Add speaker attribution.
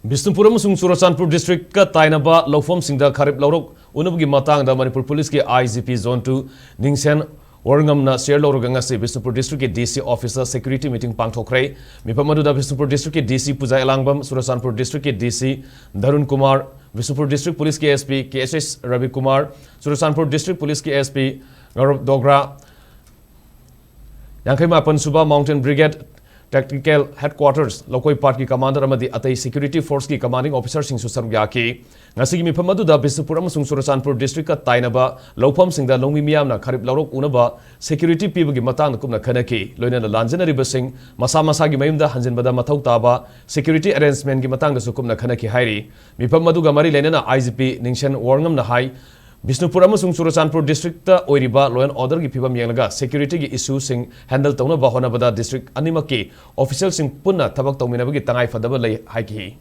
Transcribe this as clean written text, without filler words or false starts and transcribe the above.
Speaker 1: Bishnupur amasung Churachandpur district ka tainaba lawfam singda kharip lawrok unabgi matangda Manipur police ki IGP zone 2 ningsen warngamna share lawroga ngasi Bishnupur district ki DC officer security meeting Pangthokkhre mipamadu da Bishnupur district ki DC Puja Elangbam Churachandpur district ki DC Darun Kumar Bishnupur district police ki SP KSS Ravi Kumar Churachandpur district police ki SP Gaurav Dogra Yankaima Pansuba Mountain Brigade Tactical Headquarters, Lokoi Party Commander Amadi Atay Security Force ki Commanding Officer Sing Susam Yaki, Nasigi Mipamadu da Bishnupur amasung Churachandpur District ka Tainaba, Lopam Sing da Longi Miamna Kharip Laurok Unaba, Security people ki Matang Kumna Kanaki, Loina Lanjana Ribasing, Masamasagi Mayumda Hanjin Bada Matau Taba, Security Arrangement ki Matang da Sukumna Kanaki Hairi, Mipamadu Gamari Lenana IGP Ningshen Warngam na Hai, Bishnupur amasung Churachandpur district ta oiriba law and order ki phibam yenglaga security ki issue sing handle tawna ba hona bada district animaki official sing punna thabak tawminabagi tangai fadaba lei haiki